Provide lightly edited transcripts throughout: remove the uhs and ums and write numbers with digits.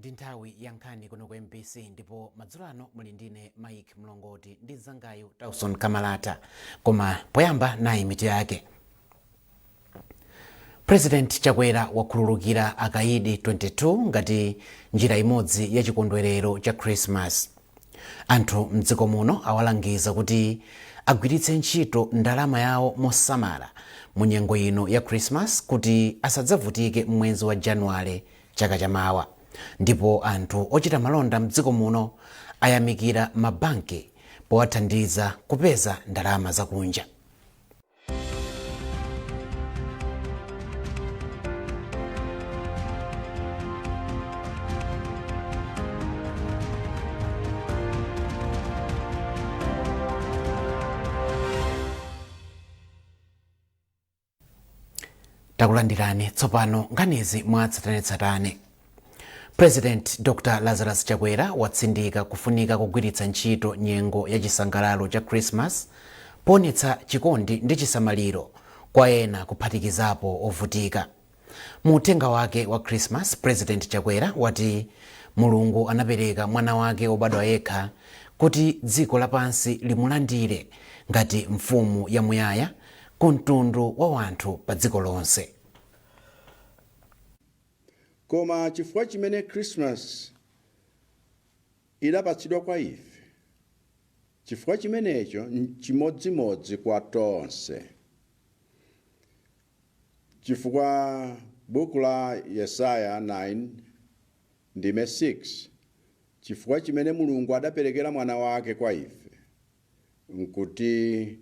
ndi nthawi ya nkhani kuno ku MBC ndipo madzulo ano muli ndine Mike Mlongoti ndi mzangayu Tauson Kamalata, koma poyamba nayi mitu yake. President Chakwera wakhululukira akaidi 22 ngati njira imodzi ya chikondwerero cha Christmas. Anthu mdziko muno awalangiza kuti agwiritse ntchito ndalama yawo mosamala mu nyengo ino ya Christmas kuti asadzavutike mwezi wa Januwale chaka chamawa. Ndipo anthu ochita malonda mdziko muno ayamikira mabanki powathandiza kupeza ndalama zakunja. Takulandirani tsopano nkhanizi mwatsatanetsatane. President Dr. Lazarus Chakwera watsindika kufunika kugwiritsa ntchito nyengo ya chisangalalo cha Christmas poonetsa chikondi ndi chisamaliro kwa ena kuphatikizapo ovutika. Mu uthenga wake wa Christmas, President Chakwera wati Mulungu anapereka mwana wake obadwa yekha kuti dziko lapansi limulandire ngati mfumu yamuyaya ku mtundu wa wanthu pa dziko lonse. Koma chifukwa chimene Christmas idapatsidwa kwa ife, chifukwa chimenecho chimodzimodzi kwa tonse. Chifukwa buku la Yesaya 9:6, chifukwa chimene Mulungu adaperekera mwana wake kwa ife nkuti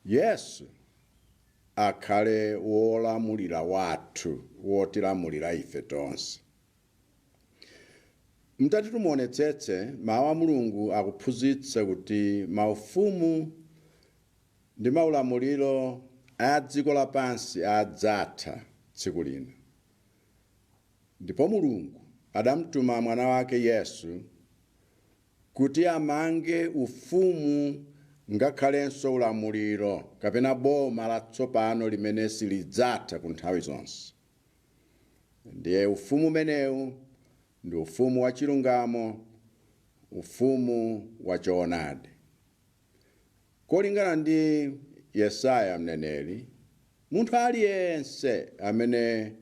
Yesu akhale wolamulira wathu, wotilamulira ife tonse. Mtati tumuonetsetse mawu a Mulungu akuphunzitsa kuti maufumu ndi maulamuliro a dziko lapansi adzatha tsiku lina. Ndipo Mulungu adamtuma mwana wake Yesu kuti amange ufumu ngakhalenso ulamuliro kapena boma latsopano limene silidzatha ku nthawi zonse. Ndiye ufumu umenewu ndi ufumu wa chilungamo, ufumu wa choonadi. Kolingana ndi Yesaya mneneri, munthu aliyense amene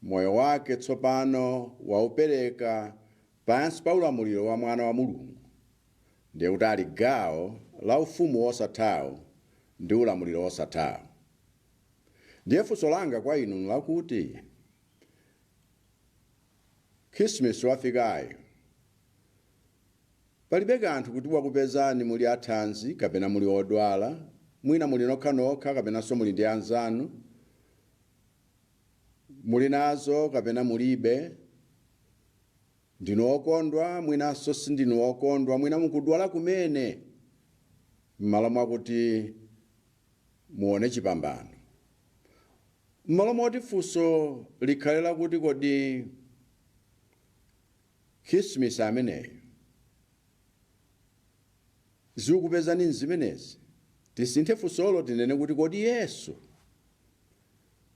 moyo wake tsopano waupereka pansi pa ulamuliro wa mwana wa Mulungu ndiye kuti ali gawo la ufumu wosathawo ndi ulamuliro wosathawo. Ndiye funso langa kwa inu lakuti Christmas wafikayo, palibe kanthu kuti wakupezani muli athanzi kapena muli odwala, mwina muli nokhanokha kapenanso muli ndi anzanu, muli nazo kapena mulibe, ndinu okondwa mwinanso sindinu okondwa, mwina mukudwala kumene m'malo mwakuti muone chipambano. M'malo moti funso likhalela kuti kodi Christmas ameneyo zikupezani nzimenezi, tisinthe funsolo tinene kuti kodi Yesu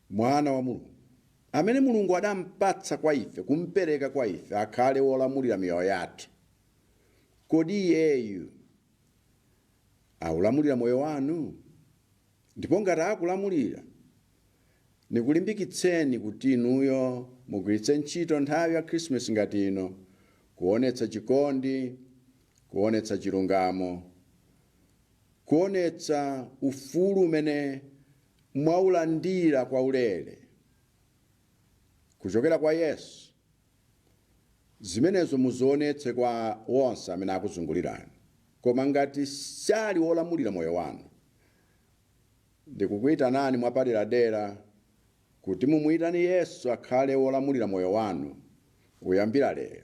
mwana wa Mulungu amene Mulungu adampatsa kwa ife, kumpereka kwa ife akhale wolamulira miyoyo yathu, kodi iyeyu aulamulira moyo wanu? Ndipo ngati akulamulira, nikulimbikitseni kuti inuyo mugwiritse ntchito nthawi ya Christmas ngati ino kuonetsa chikondi, kuonetsa chilungamo, kuonetsa ufulu umene mwaulandira kwa ulere kuchokera kwa Yesu. Zimenezo muzionetse kwa wonse amene akuzungulirani. Koma ngati sali wolamulira moyo wanu, ndikukuyitanani mwapaderadera kuti mumuyitane Yesu akhale wolamulira moyo wanu kuyambira lero.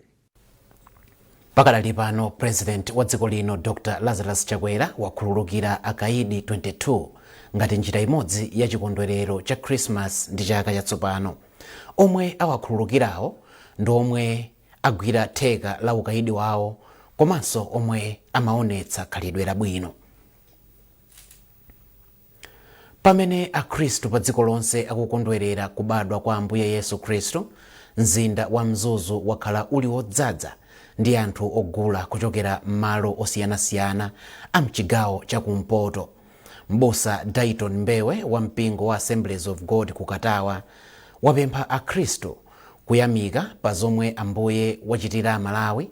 Pakadali pano President wa dziko lino Dr. Lazarus Chakwera wakhululukira akaidi 22 ngati njira imodzi ya chikondwerero cha Christmas ndi chaka chatsopano. Omwe awakhululukirawo ndi omwe agwira theka la ukaidi wawo komanso omwe amaonetsa khalidwe labwino. Pamene Akhristu pa dziko lonse akukondwerera kubadwa kwa Ambuye Yesu Khristu, mzinda wa Mzuzu wakhala uli wodzaza ndi anthu ogula kuchokera m'malo osiyanasiyana a mchigawo chakumpoto. M'busa Dayton Mbewe wa mpingo wa Assemblies of God ku Katawa wapempha akhristu kuyamika pa zomwe Ambuye wachitira Malawi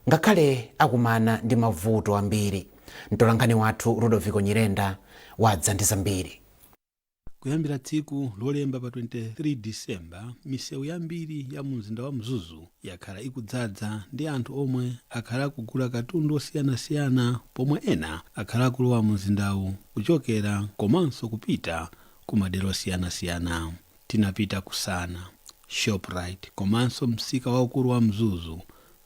ngakhale akumana ndi mavuto ambiri. Mtolankhani wathu Ludovico Nyirenda wadza ndi zambiri. Kuyambira tsiku lolemba pa 23 Disemba, misewu yambiri ya mzinda wa Mzuzu yakhala ikudzaza ndi anthu omwe akhala kugula katundu osiyanasiyana, pomwe ena akhala kulowa mzindawu kuchokera komanso kupita ku madera osiyanasiyana. Tinapita kusana, Shoprite komanso msika waukulu wa Mzuzu,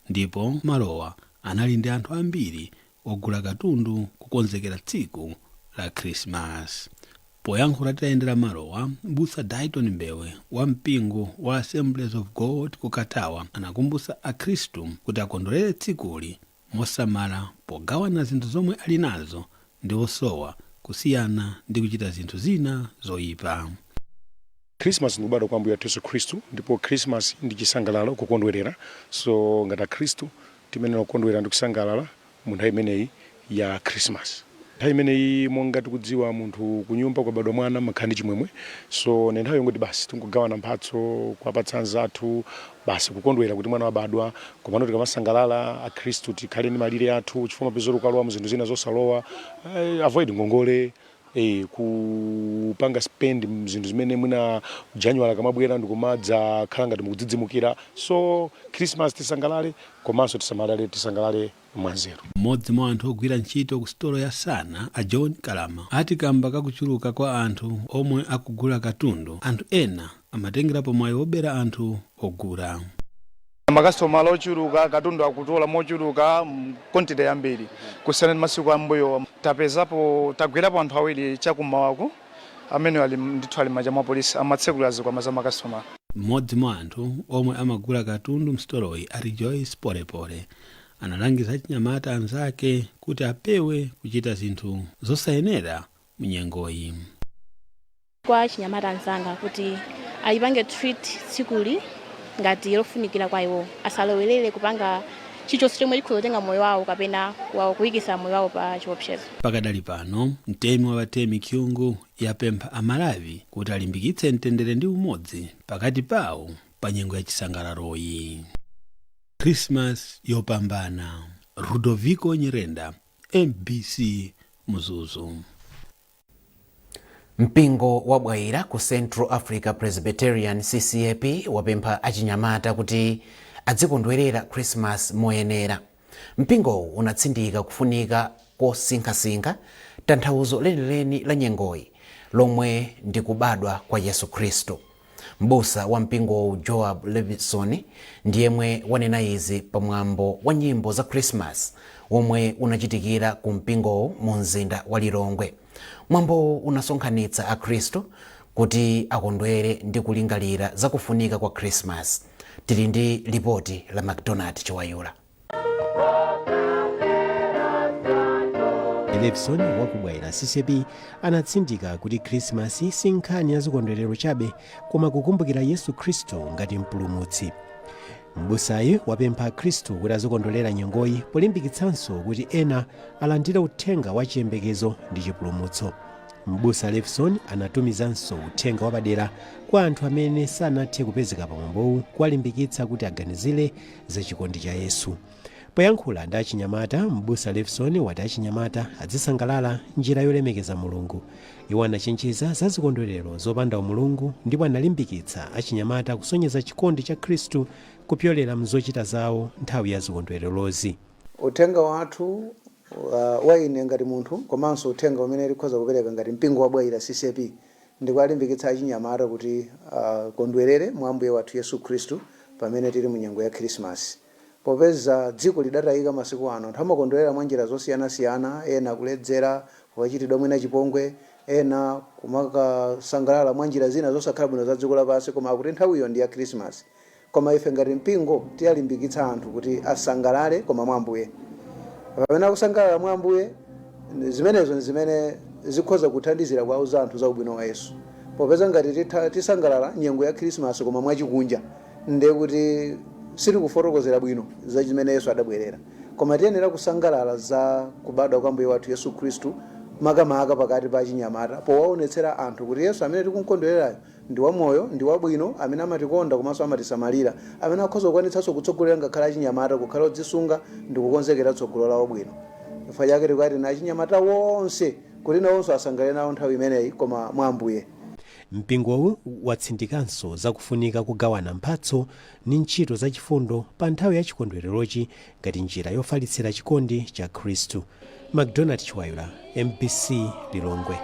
ndipo malowa anali ndi anthu ambiri ogula katundu kukonzekera tsiku la Christmas. Poyankhula tayendera malowa, m'busa Dayton Mbewe wa mpingo wa Assemblies of God ku Katawa anakumbutsa akhristu kuti akondwerere tsikuli mosamala pogawana zinthu zomwe ali nazo ndi osowa kusiyana ndi kuchita zinthu zina zoyipa. Christmas ndi kubadwa kwa Ambuye athu Yesu Khristu, ndipo Christmas ndi chisangalalo kukondwerera. So ngati akhristu timenera kukondwerera ndi kusangalala mu nthawi imeneyi ya Christmas. Nthawi imeneyi monga tikudziwa munthu kunyumba kwabadwa mwana makhala ndi chimwemwe. So nthawi yongoti basi tinkugawana mphatso kuwapatsa anzathu, basi kukondwera kuti mwana wabadwa. Komano tikamasangalala akhristu tikhale ndi malire athu chifukwa mapezero ukalowa mu zinthu zina zosalowa, avoid ngongole, kupanga spend mzinthu zimene mwina January kamabwera ndikumadza khala ngati mukudzidzimukira. So Christmas tisangalale komanso tisangalale mwanzeru. Mmodzi mwa anthu ogwira ntchito ku stolo ya Sana, a John Kalama, ati kamba kakuchuluka kwa anthu omwe akugula katundu, anthu ena amatengerapo mwayi wobera anthu ogula. Makasitoma ochuluka, katundu akutola mochuluka kontite yambiri kusiyana ndi masiku ambuyo. Tapezapo tagwerapo anthu awiri chakumawako amene ali ndithu ali m'manja mwa polisi amatsekula zikwama za makasitoma. Mmodzi mwa anthu omwe amagula katundu mstoloyi, ari Joyce Polepole, analangiza achinyamata anzake kuti apewe kuchita zinthu zosayenera munyengoyi. Kwa achinyamata anzanga kuti ayipange treat tsikuli ngati lofunikira kwa iwo, asalowelere kupanga chichonse chomwe chikhozotenga moyo wawo kapena kuyikisa moyo wawo pa chiopsezo. Pakadali pano, mtemi wa batemi Kyungu yapempha Amalawi kuti alimbikitse mtendere ndi umodzi pakati pawo pa nyengo ya chisangalaloyi. Christmas yopambana. Ludovico Nyirenda, MBC Mzuzu. Mpingo wa Bwaira ku Central Africa Presbyterian CCAP wapempha achinyamata kuti adzikondwerera Christmas moyenera. Mpingo unatsindika kufunika kosinkhasinkha tanthauzo lenileni la nyengoyi lomwe ndi kubadwa kwa Yesu Khristu. M'busa wa mpingo Joab Levison ndiyemwe wanena izi pamwambo wa nyimbo za Christmas womwe unachitikira ku mpingo mu mzinda wa Lilongwe. Mwambo unasonkhanitsa akhristu kuti akondwere ndi kulingalira za kufunika kwa Christmas. Tili ndi ripoti la McDonald Chiwayula. Levison wa ku Bwaira CCAP anatsindika kuti Christmas si nkhani ya zikondwerero chabe koma kukumbukira Yesu Khristu ngati mpulumutsi. M'busayi wapempha Khristu kuti azikondwerera nyengoyi polimbikitsanso kuti ena alandire uthenga wa chiyembekezo ndi chipulumutso. M'busa Levison anatumizanso uthenga wapadera kwa anthu amene sanathe kupezeka pamwambowu kuwalimbikitsa kuti aganizire za chikondi cha Yesu. Poyankhula ndi achinyamata, m'busa Levison wati achinyamata azisangalala njira yolemekeza Mulungu. Iwo anachenjeza za zikondwerero zopanda umulungu ndipo analimbikitsa achinyamata kusonyeza chikondi cha Khristu kupyolera mzochita zawo nthawi ya zikondwererozi. Uthenga wathu wa ine ngati munthu komanso uthenga umene likhoza kupereka ngati mpingo wa Bwaira CCAP ndi kuwalimbikitsa achinyamata kuti kondwerere mwa Ambuye wathu Yesu Khristu pamene tili mu nyengo ya Christmas. Popeza dziko lidatayika masiku ano, anthu amakondwerera mwa njira zosiyanasiyana, ena kuledzera, kuchitidwa mwina chipongwe, ena kumakasangalala mwa njira zina zosakhala bwino za dziko lapansi, koma akuti nthawiyo ndi ya Christmas. Koma ife ngati mpingo tiyalimbikitsa anthu kuti asangalale koma mwa Ambuye. Pamene akusangalala mwa Ambuye, zimenezo zimene zikhoza kuthandizira kwa anthu za ubwino wa Yesu. Popeza ngati tisangalala nyengo ya Christmas koma mwa chikunja, ndiye kuti siri kufotokozera bwino za chimene Yesu adabwerera, koma tiyenera kusangalala za kubadwa kwa mbuye wathu Yesu Khristu makamaka pakati pa chinyamata, powaonetsera anthu kuti Yesu amene tikumkondwererayo ndi wamoyo, ndi wabwino, amene amatikonda komanso amatisamalira, amene akhoza kukwanitsanso kutsogolera ngakhale achinyamata kukhala odzisunga ndi kukonzekera tsogolo lawo bwino. Chifukwa chake tikwati na achinyamata wonse kuti nawonso asangalale nawo nthawi imeneyi koma mwa Ambuye. mpingowu watsindikanso zakufunika kugawana mphatso ndi ntchito zachifundo pa nthawi ya chikondwererochi ngati njira yofalitsira chikondi cha Khristu. McDonald Chiwayula, MBC Lilongwe.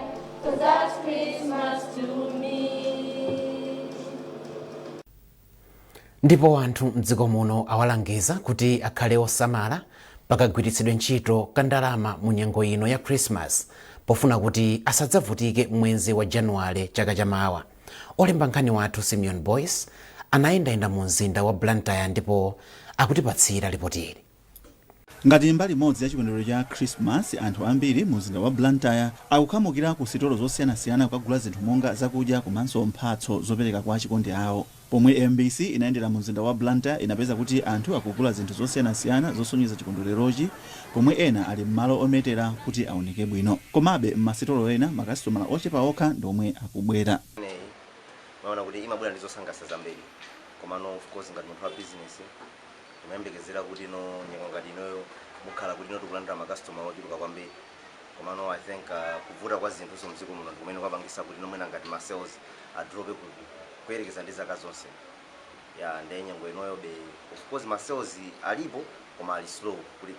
Ndipo anthu mdziko muno awalangiza kuti akhale osamala pakagwiritsidwe ntchito ka ndalama mu nyengo ino ya Christmas pofuna kuti asadzavutike mwezi wa Januwale chaka chamawa. Olemba nkhani wathu Simeon Boyce anayendayenda mu mzinda wa Blantyre ndipo akutipatsira ripoti ili. Ngati mbali imodzi ya chikondwerero cha Christmas, anthu ambiri mu mzinda wa Blantyre akukhamukira ku sitolo zosiyanasiyana kukagula zinthu monga zakudya komanso mphatso zopereka kwa chikondi awo. Pomwe MBC inayendera mu mzinda wa Blantyre inapeza kuti anthu akugula zinthu zosiyanasiyana zosonyeza chikondwererochi, pomwe ena ali m'malo ometera kuti aoneke bwino. Komabe m'masitolo ena makasitomala ochepa okha ndomwe akubwera. Maona kuti imabwera ndi zosangalatsa zambiri, komano of course ngati munthu wa business mayembekezera kuti no nyengo ngati inoyo mukhala kuti no tikulandira makastoma ochuluka kwambiri, komano I think kuvuta kwa zinthu mdziko muno ndikumene kwapangisa kuti nomwena ngati ma sales adrope kuyerekeza ndi zaka zonse ya ndiye nyengo inoyo be of course ma sales alipo koma ali slow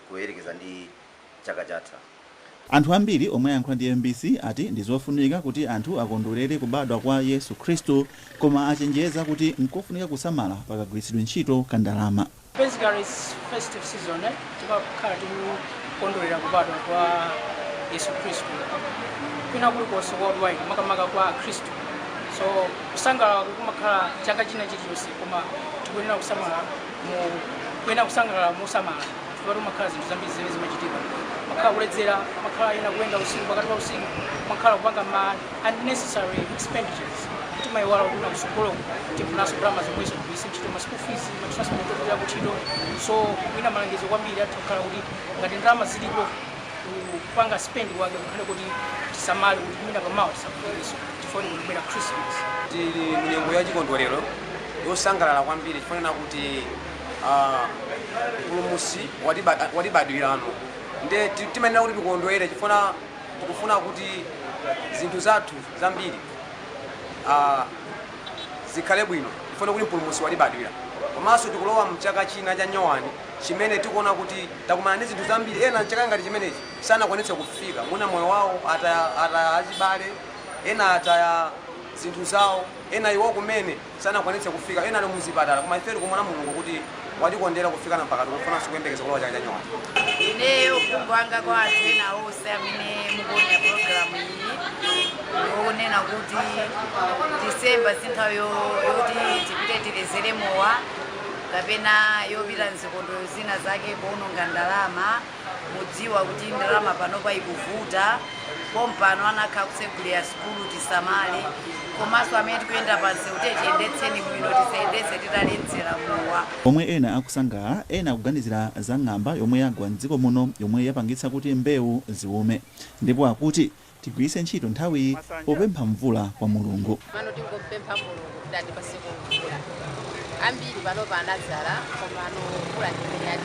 kuyerekeza ndi chaka chatha. Anthu ambiri omwe ayankhula ndi MBC ati ndizofunika kuti anthu akondwerere kubadwa kwa Yesu Khristu, koma achenjeza kuti nkofunika kusamala pakagwiritsidwe ntchito ka ndalama. Basically it's festive season, tikakhala tikukondwerera kubadwa kwa Yesu Khristu. Kwina kulikonse worldwide makamaka kwa Khristu. So kusangalala kumakhala chaka china chilichonse, koma tikuyenera kusamala mosamala. Tikati makhala zinthu zambiri zimene zimachitika. Makhala kuledzera, makhala ena kuyenda usiku pakati pa usiku, makhala kupanga ma unnecessary expenditures. Kuti maiwala kuna kusukolo tifunaso drama zomwezo kubisa ntchito ma school fees, ma transport ya kuchito. So ina malangizo kwambiri atakhala kuti ngati drama zilipo kupanga spend wake kukhale kuti tisamale kuti mina pamawa tisakhuliso tifoni kubwera Christmas. Tili munyengo ya chikondwerero yosangalala kwambiri tifanena kuti mpulumutsi watibadwirano nde timanena kuti tikondwere tikufuna kuti zinthu zathu zambiri zikhale bwino, tifuna kuti mpulumutsi watibadwira. Komanso tikulowa mchaka china cha nyowani chimene tikuona kuti takumana ndi zinthu zambiri, ena chaka ngati chimenechi sanakwanitse kufika, muna moyo wawo ataya achibale, ena ataya zinthu zawo, ena iwo kumene sanakwanitse kufika, ena ali muzipatala, koma ife tikumona Mulungu kuti watikondera kufikana mpaka tikufuna kuyembekeza kulowa chaka cha nyowani. Ineyo kungwanga kwa anthu ena onse amene mukuona programu iyi ndikunena kuti Disemba si nthawi yoti tipite tilezere mowa kapena yopita mzikondwerero zina zake kuononga ndalama. Mudziwa kuti ndalama panopa ikuvuta, pompano anakhala kusegulira sukulu tisamale, komanso amene tikuyenda pansi kuti tiyendetseni bwino, tisayendetse titaledzera mowa. Omwe ena akusangalala, ena akuganizira za ng'amba yomwe yagwa mdziko muno yomwe yapangitsa kuti mbewu ziume, ndipo akuti tigwiritse ntchito nthawi popempha mvula kwa Mulungu. Pano tingopempha Mulungu kuti atipatse mvula. Ambiri panopa anadzala komano mvula ndi yati.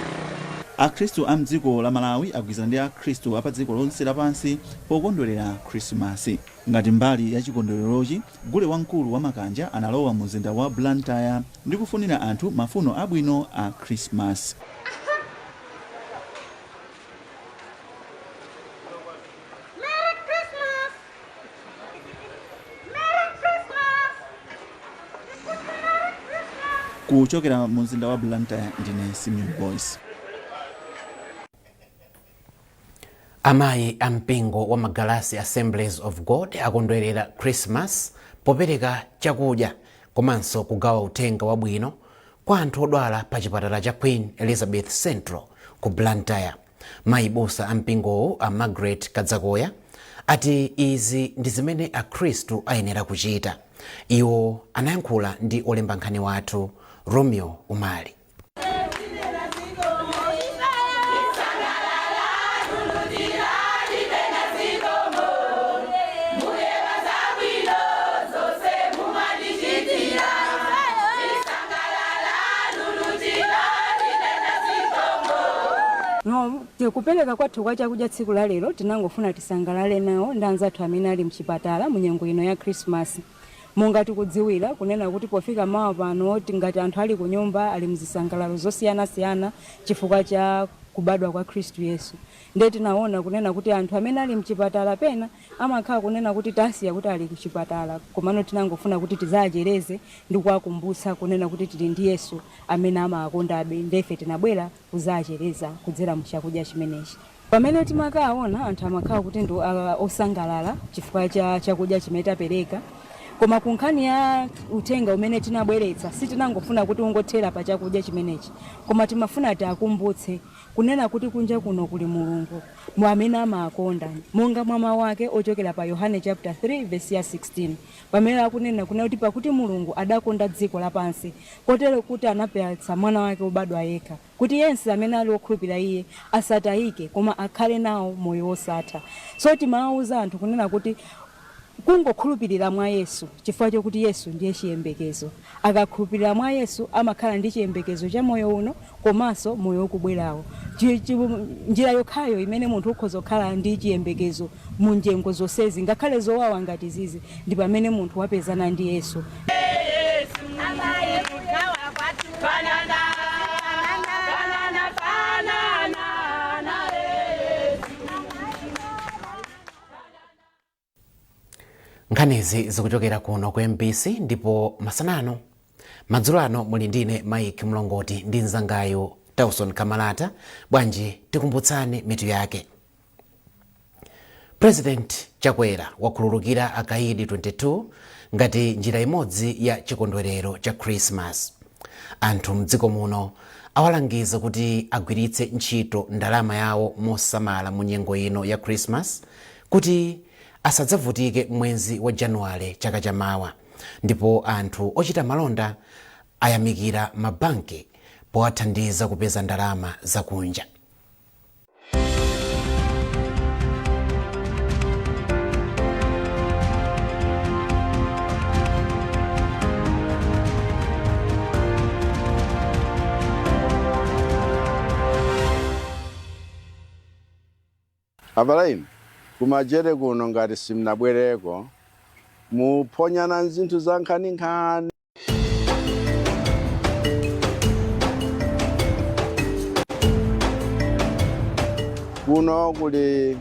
Akhristu a mdziko la Malawi agwirizana ndi Akhristu apa dziko lonse lapansi pokondwerera Krismasi. Ngati mbali ya chikondwererochi, gule wamkulu wa makanja analowa mu mzinda wa Blantyre ndi kufunira anthu mafuno abwino a Christmas. Kuchokera mu mzinda wa Blantyre ndine Simeon Boyce. Amayi ampingo wa Magalasi Assemblies of God akondwerera Christmas popereka chakudya komanso kugawa uthenga wabwino kwa anthu odwala pa chipatala cha Queen Elizabeth Central ku Blantyre. Mayi bosa ampingowo a Margaret Kadzakoya ati izi ndi zimene Akhristu ayenera kuchita. Iwo anayankhula ndi olemba nkhani wathu Romeo Umali. No, kupeleka kwathu kwa chakudya tsiku la lero tinangofuna tisangalale nawo ndi anzathu amene ali mchipatala mu nyengo ino ya Christmas. Monga tikudziwira kunena kuti pofika mawa pano ngati anthu ali ku nyumba ali mzisangalalo zosiyana-siyana chifukwa cha kubadwa kwa Kristu Yesu. Ndiye tinaona kunena kuti anthu amene ali mchipatala pena amakhala kunena kuti tasiya kuti ali kuchipatala, komano tinangofuna kuti tizachereze ndi kuwakumbutsa kunena kuti tili ndi Yesu amene amakondabe, ndefe tinabwera kuzachereza kudzera mu chakudya chimenechi. Pamene timakaona anthu amakhala kuti ndi osangalala chifukwa cha chakudya chimene tapereka, koma kunkhani ya utenga umene tinabweretsa sitinangofuna kuti ungothera pa chakudya chimenechi, koma timafuna tiakumbutse kunena kuti kunja kuno kuli Mulungu amene amakonda, monga mwa mawu ake ochokera pa Yohane chapter 3 verse ya 16, pamene akunena kuti pakuti Mulungu adakonda dziko lapansi kotero kuti anapatsa mwana wake obadwa yekha, kuti yense amene ali okhulupirira iye asatayike koma akhale nawo moyo wosatha. So timawuza anthu kunena kuti kungokhulupirira mwa Yesu chifukwa chokuti Yesu ndiye chiyembekezo. Akakhulupirira mwa Yesu amakhala ndi chiyembekezo cha moyo uno komanso moyo wokubwerawo. Njira yokhayo imene munthu ukhoza kukhala ndi chiyembekezo mu nyengo zonsezi ngakhale zowawa ngati zizi ndi pamene munthu wapezana ndi Yesu. Nkhanizi zikuchokera kuno ku MBC ndipo masanano madzulo ano muli ndine Mike Mlongoti ndi nzangayo Tauson Kamalata. Bwanji tikumbutsane mitu yake. President Chakwera wakhululukira akaidi 22 ngati njira imodzi ya chikondwerero cha Christmas. Anthu mdziko muno awalangiza kuti agwiritse ntchito ndalama yawo mosamala mu nyengo ino ya Christmas kuti asadzavutike mwezi wa Januwale chaka chamawa. Ndipo anthu ochita malonda ayamikira mabanki powathandiza kupeza ndalama zakunja. Abalaini kumajere kuno ngati simnabwereko muponyana nzinthu za nkhaninkhani. Kuno kuli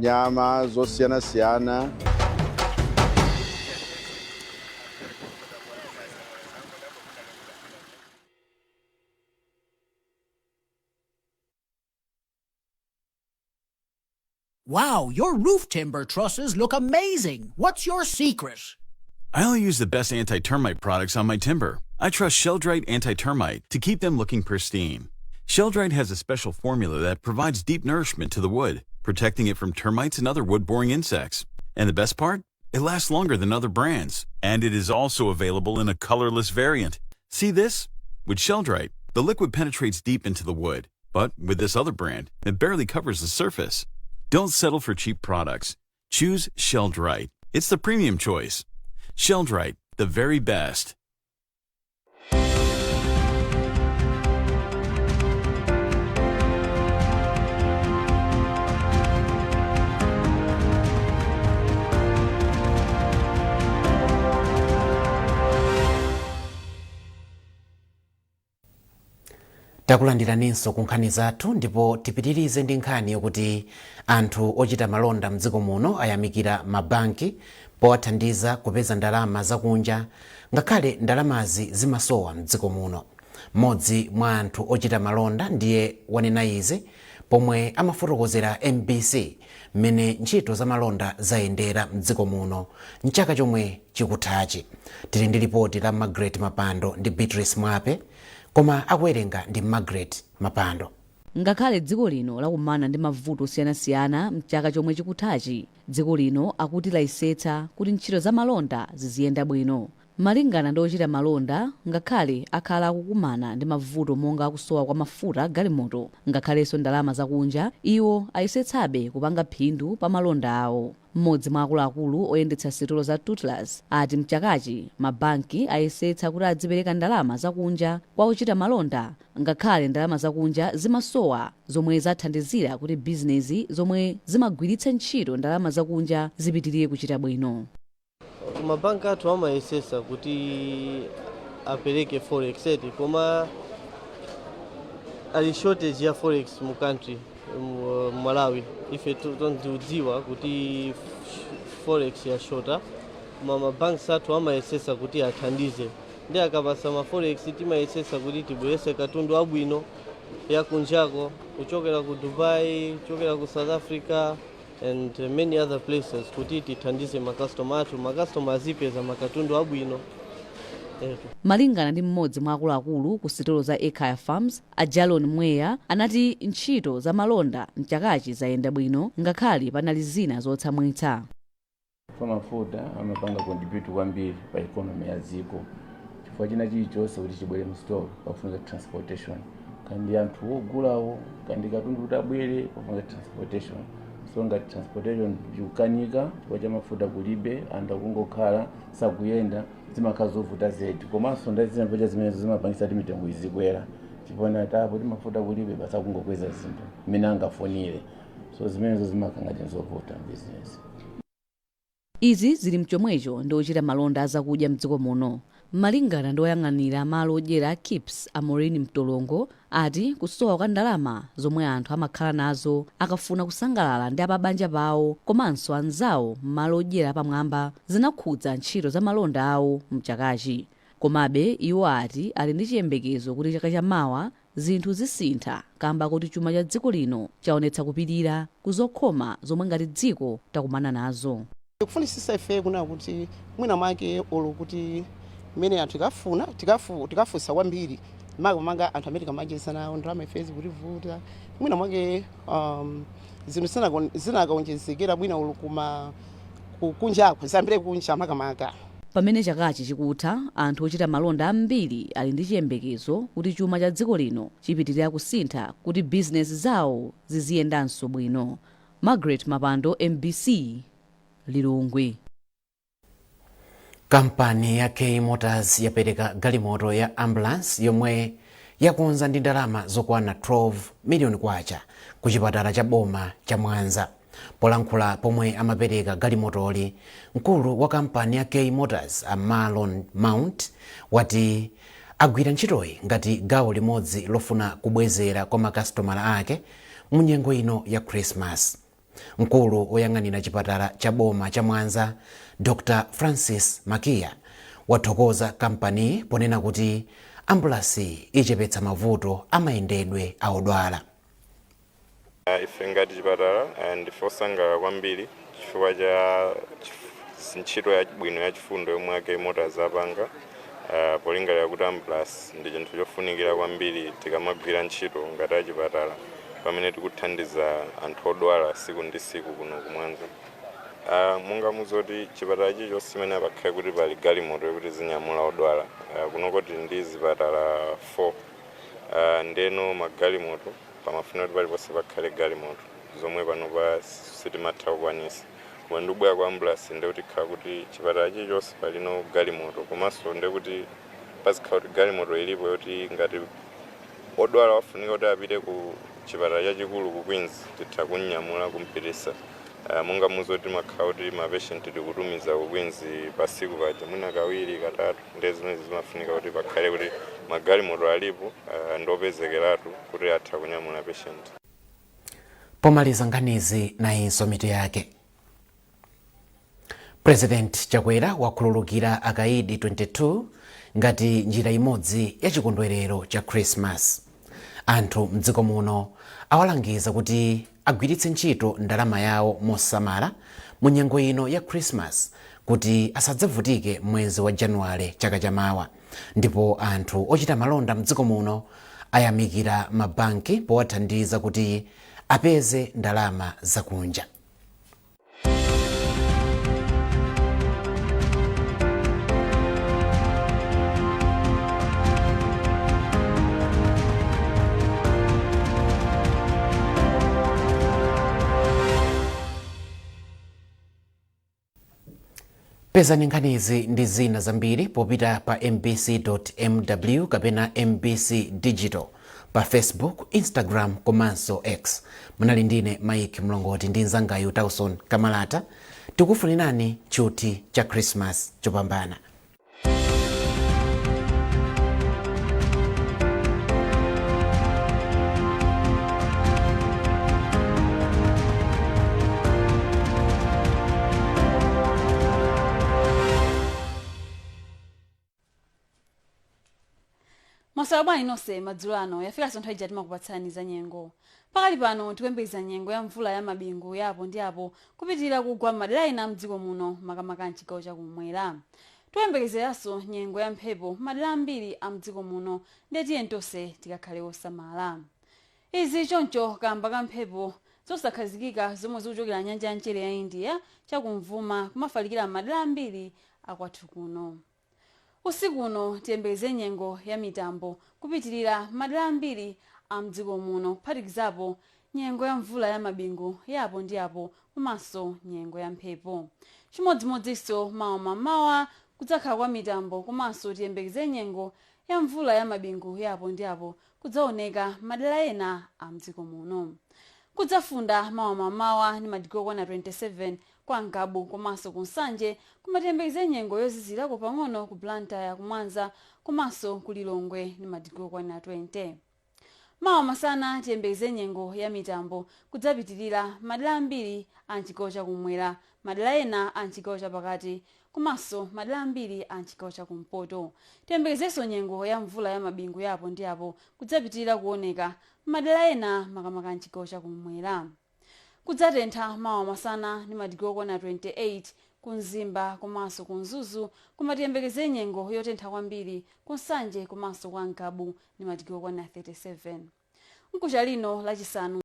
nyama zosiyana-siyana. Wow, your roof timber trusses look amazing. What's your secret? I only use the best anti-termite products on my timber. I trust Sheldrite Anti-Termite to keep them looking pristine. Sheldrite has a special formula that provides deep nourishment to the wood, protecting it from termites and other wood-boring insects. And the best part? It lasts longer than other brands. And it is also available in a colorless variant. See this? With Sheldrite, the liquid penetrates deep into the wood. But with this other brand, it barely covers the surface. Don't settle for cheap products. Choose Sheldrite. It's the premium choice. Sheldrite, the very best. Takulandiraninso ku nkhani zathu ndipo tipitirize ndi nkhani yokuti anthu ochita malonda mdziko muno ayamikira mabanki powathandiza kupeza ndalama zakunja ngakhale ndalamazi zimasowa mdziko muno. Mmodzi mwa anthu ochita malonda ndiye wanena izi pomwe amafotokozera MBC mmene ntchito za malonda zayendera mdziko muno mchaka chomwe chikuthachi. Tili ndi ripoti la Margaret Mapando ndi Beatrice Mwape, koma akuwerenga ndi Margaret Mapando. Ngakhale dziko lino lakumana ndi mavuto osiyanasiyana mchaka chomwe chikuthachi, dziko lino akuti layisetsa kuti ntchito za malonda ziziyenda bwino. malingana ndi ochita malonda ngakhale akhala akukumana ndi mavuto monga akusowa kwa mafuta galimoto ngakhalenso ndalama zakunja, iwo ayesetsabe kupanga phindu pa malonda awo. Mmodzi mwa akuluakulu oyendetsa sitolo za Tutlas ati mchakachi mabanki ayesetsa kuti adzipereka ndalama zakunja kwa ochita malonda ngakhale ndalama zakunja zimasowa zomwe zathandizira kuti bizinezi zomwe zimagwiritsa ntchito ndalama zakunja zipitirire kuchita bwino. Mabanki athu amayesesa kuti apereke forex eti koma ali shortage ya forex mu country Malawi. Ife tikudziwa kuti forex ya shorta koma mabanki athu amayesesa kuti athandize ndi akapasa ma forex timayesesa kuti tibwerese katundu abwino yakunjako kuchokera ku Dubai, kuchokera ku South Africa and many other places kuti tithandize makastoma athu, makastoma azipeza makatundu abwino. Malingana ndi mmodzi mwa akuluakulu ku sitolo za Ekaya Farms, Ajalon Mweya anati ntchito za malonda mchakachi zayenda bwino ngakhale panali zina zotsamwitsa. Mafuta amapanga contribute kwambiri pa economy ya dziko. Chifukwa china chilichonse kuti chibwere mu store pafunika transportation. Kandi anthu ogulawo kandi katundu kuti abwere pafunika transportation. So ngati transportation yukanika chifukwa cha mafuta kulibe anthu akungokhala sakuyenda zimakhala zovuta zedi. Komanso ndazina pacha zimene zimapangisa kuti mitengo izikwera. Chifukwa natapo kuti mafuta kulibe basi akungokweza zinthu mmene angafunire. So zimenezo zimakhala ngati zovuta business. Izi zili mchomwecho ndi ochita malonda azakudya mdziko muno. Malingana ndi oyang'anira malo odyera Kips Amorini Mtolongo ati kusowa kwa ndalama zomwe anthu amakhala nazo akafuna kusangalala ndi apabanja pawo komanso anzawo malo odyera pamwamba zinakhudza ntchito za malonda awo mchakachi. Komabe iwo ati ali ndi chiyembekezo kuti chaka chamawa zinthu zisintha kamba kuti chuma cha dziko lino chaonetsa kupirira kuzokhoma zomwe ngati dziko takumana nazo. Kufunisisa ife kuna kuti mwina mwake olo kuti mene anthu tikafusa kwambiri manga anthu America majesa nawo ndalama ifezi kuti vuta mwina mwake zinthu zinakaonjezekera mwina olo kuma kunjako zambire kunja makamaka. Pamene chakachi chikutha, anthu ochita malonda ambiri ali ndi chiyembekezo kuti chuma cha dziko lino chipitirira kusintha kuti bizinesi zawo ziziyendanso bwino. Margaret Mapando, MBC, Lilongwe. Kampani ya K Motors yapereka galimoto ya ambulance yomwe yakonza ndi ndalama zokwana 12 miliyoni kwacha ku chipatala cha boma cha Mwanza. Polankhula pomwe amapereka galimotoli, mkulu wa kampani ya K Motors Marlon Mount wati agwira ntchitoyi ngati gawo limodzi lofuna kubwezera kwa makasitomala ake mu nyengo ino ya Christmas. Mkulu oyang'anira chipatala cha boma cha Mwanza, Dr. Francis Makia, wathokoza kampani ponena kuti ambulasi ichepetsa mavuto amayendedwe a odwala. Ife ngati chipatala ndifosangalala kwambiri chifukwa cha ntchito yabwino ya chifundo yomwe K Motors apanga polingalira kuti ambulasi ndi chinthu chofunikira kwambiri tikamagwira ntchito ngati a chipatala pamene tikuthandiza anthu odwala siku ndi siku kuno ku Mwanza. Monga muzoti chipatala chicho simene apakhale kuti pali galimoto yokuti zinyamula odwala kuno kuti ndi zipatala 4 ndeno magalimoto pamafuna kuti paliponse pakhale galimoto zomwe pano pa sitimatha kukwanisa. Koma ndikubwera kwa ambulasi ndikuti khala kuti chipatala chichonse palino galimoto komanso ndikuti pazikhala kuti galimoto ilipo yoti ngati odwala wafunika kuti apite ku chipatala chachikulu ku Queens titha kunyamula kumpitisa. Monga muzoti makhala kuti mapatient tikutumiza ku Queens pasiku paja mwina kawiri katatu ndi zimene zimafunika kuti pakhale kuti magalimoto alipo ndiopezekeratu kuti atha kunyamula patient. Pomaliza nkhanizi nayinso mitu yake. President Chakwera wakhululukira akaidi 22 ngati njira imodzi ya chikondwerero cha Christmas. Anthu mdziko muno awalangiza kuti agwiritse ntchito ndalama yawo mosamala mu nyengo ino ya Christmas kuti asadzavutike mwezi wa Januwale chaka chamawa. Ndipo anthu ochita malonda mdziko muno ayamikira mabanki powathandiza kuti apeze ndalama zakunja. pezani nkhanizi ndi zina zambiri popita pa mbc.mw kapena mbc digital pa Facebook, Instagram komanso X. Munali ndine Mike Mlongoti ndi nzangayu Tauson Kamalata. Tikufunirani chuti cha Christmas chopambana. Masabani nonse madzulo ano yafika nthawi ija timakupatsani za nyengo. Pakali pano tikuyembekeza nyengo ya mvula ya mabingu yapo ndi apo kupitirira kugwa madera ena mdziko muno makamaka mchigawo chakumwera. Tikuyembekezeranso nyengo ya mphepo madera ambiri a mdziko muno ndetiye tonse tikakhale osamala. Izi choncho kamba ka mphepo zosakhazikika zomwe zikuchokera nyanja ya mchere ya India chakumvuma kumafalikira madera ambiri akwathu kuno. Usiku uno tiyembekeze nyengo ya mitambo kupitirira madera ambiri a mdziko muno kuphatikizapo nyengo ya mvula ya mabingu yapo ndi apo komanso nyengo ya mphepo. Chimodzimodzinso mawa kudzakhala kwa mitambo komanso tiyembekeze nyengo ya mvula ya mabingu yapo ndi apo kudzaoneka madera ena a mdziko muno. Kudzafunda mawa ndi madigiri okwana 27 kwa Ngabu komanso kunsanje kumatiyembekeze nyengo yozizirako pang'ono ku Blantyre kumwanza komanso ku Lilongwe ndi madigiri okwana 20. Mawa masana tiyembekeze nyengo ya mitambo kudzapitirira madera ambiri a mchigawo chakumwera, madera ena a mchigawo chapakati komanso madera ambiri a mchigawo chakumpoto. Tiyembekezenso nyengo ya mvula ya mabingu yapo ndi apo kudzapitirira kuoneka madera ena makamaka mchigawo chakumwera. Kudzatentha mawa masana ndi madigiri okwana 28 kunzimba komanso kunzuzu kumatiyembekeze nyengo yotentha kwambiri kunsanje komanso kwa Ngabu ndi madigiri okwana 37. Nkucha lino lachisanu